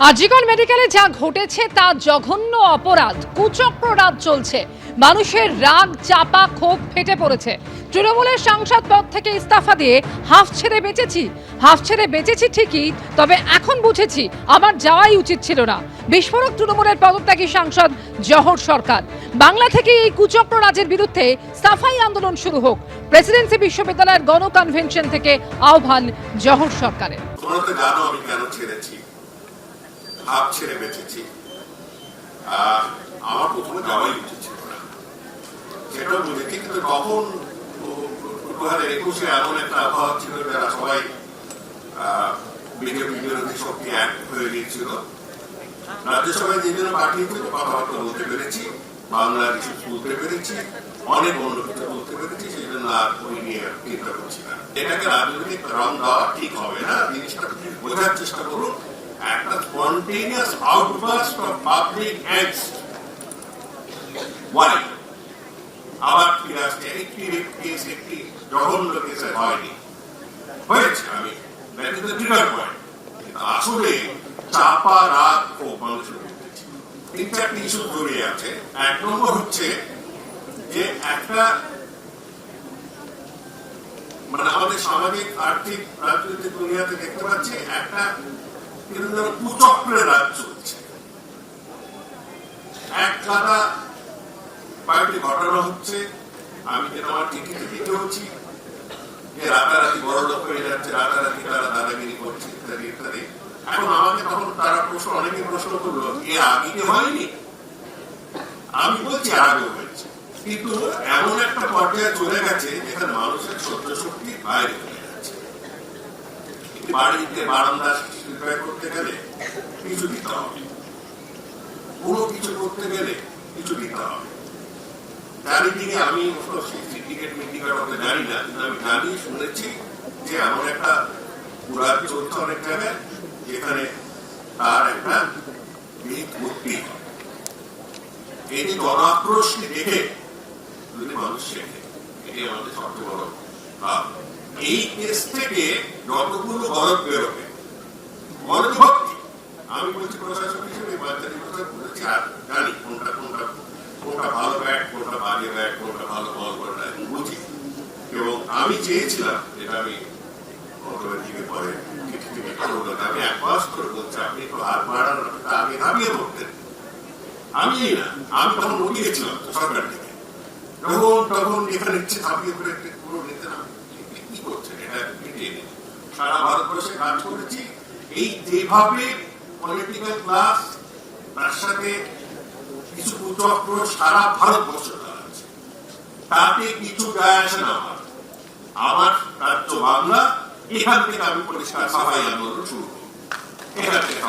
আজিগড় মেডিকেলে যা ঘটেছে তা জঘন্য অপরাধ, কুচক্র রাজ চলছে। মানুষের রাগ, চাপা ক্ষোভ ফেটে পড়েছে। তৃণমূলের সাংসদ পদ থেকে ইস্তফা দিয়ে হাফ ছেড়ে বেঁচেছি ঠিকই, তবে এখন বুঝেছি আমার যাওয়াই উচিত ছিল না। বিস্ফোরক তৃণমূলের পদত্যাগী সাংসদ জহর সরকার। বাংলা থেকে এই কুচক্র রাজের বিরুদ্ধে সাফাই আন্দোলন শুরু হোক। প্রেসিডেন্সি বিশ্ববিদ্যালয়ের গণ কনভেনশন থেকে আহ্বান জহর সরকারের। হাফ ছেড়ে বেঁচেছি, আমার প্রথমে যাওয়াই উচিত ছিল না, সেটাও বুঝেছি। কিন্তু তখন 2021-এ এমন একটা আবহাওয়া ছিল, যারা সবাই বিজেপি বিরোধী শক্তি এক হয়ে গিয়েছিল। রাজ্যসভায় যে জন্য পাঠিয়েছিল, কথাবার্তা বলতে পেরেছি, বাংলার ইস্যু তুলতে পেরেছি, অনেক অন্য কিছু বলতে পেরেছি, সেই জন্য আর ওই নিয়ে চিন্তা করছি না। এটাকে রাজনৈতিক রং দেওয়া ঠিক হবে না। জিনিসটা বোঝার চেষ্টা করুন। একটা spontaneous outburst of public angst. Why? আবার ফিরে আসছে একটি কেস, একটি জঘন্য কেসে হয়নি, হয়েছে। আমি that is the trigger point. আসলে চাপা রাগ ও মানুষের মধ্যে তিন চারটি ইস্যু জড়িয়ে আছে। এক নম্বর হচ্ছে যে একটা আমাদের সামাজিক, আর্থিক, রাজনৈতিক দুনিয়াতে দেখতে পাচ্ছি একটা কুচক্রের রাজ চলছে। এক গাদা কয়েকটি ঘটনা হচ্ছে, আমি যেটা আমার টিকিটে দিতে হচ্ছি, যে রাতারাতি বড় লোক হয়ে যাচ্ছে, রাতারাতি তারা দাদাগিরি করছে, ইত্যাদি ইত্যাদি। এখন আমাকে তখন তারা অনেকে প্রশ্ন করলো, এ আগে হয়নি? আমি বলছি আগেও হয়েছে, কিন্তু এমন একটা পর্যায়ে চলে গেছে যেখানে মানুষের সহ্য শক্তি বাইরে চলে যাচ্ছে। বাড়িতে বারান্দা করতে গেলে কিছু দিতে হবে, কোনো কিছু করতে গেলে কিছু দিতে হবে। চারিদিকে আমি সিন্ডিকেট মিটিংয়ের কথা জানি না, কিন্তু আমি জানি, শুনেছি যে এমন একটা পুরা চলছে অনেক জায়গায়, যেখানে তার একটা ভর্তি হয়। এই যে জনাক্রোশকে দেখে যদি মানুষ শেখে, এটি আমাদের সবচেয়ে বড় ভাব। এই কেস থেকে যতগুলো গরব বেরোবে, মনোভক্তি, আমি বলছি প্রশাসক হিসেবে বাচ্চাদের কথা বলেছি, আর জানি কোনটা কোনটা কোনটা ভালো ব্যাট, কোনটা বাজে ব্যাট, কোনটা ভালো বল, কোনটা বুঝি। এবং আমি চেয়েছিলাম, যেটা আমি দিকে পরে আমি এক মাস করে বলছি, আপনি একটু হাত বাড়ান, আগে দাবিয়ে পড়তেন। আমি না, আমি তখন উঠিয়েছিলাম সরকার থেকে, তখন এখানে ইচ্ছে দাবিয়ে করে পুরো নিতে না, কি করছেন এটা মিটিয়ে নিন। সারা ভারতবর্ষে কাজ করেছি। এই যেভাবে পলিটিক্যাল ক্লাস, তার সাথে কিছু কুচক্র সারা ভারতবর্ষ আছে, তাতে কিছু যায় আসে না। আমার রাজ্য বাংলা, এখান থেকে আমি পরিষ্কার সাফাই আন্দোলন শুরু করি, এখান থেকে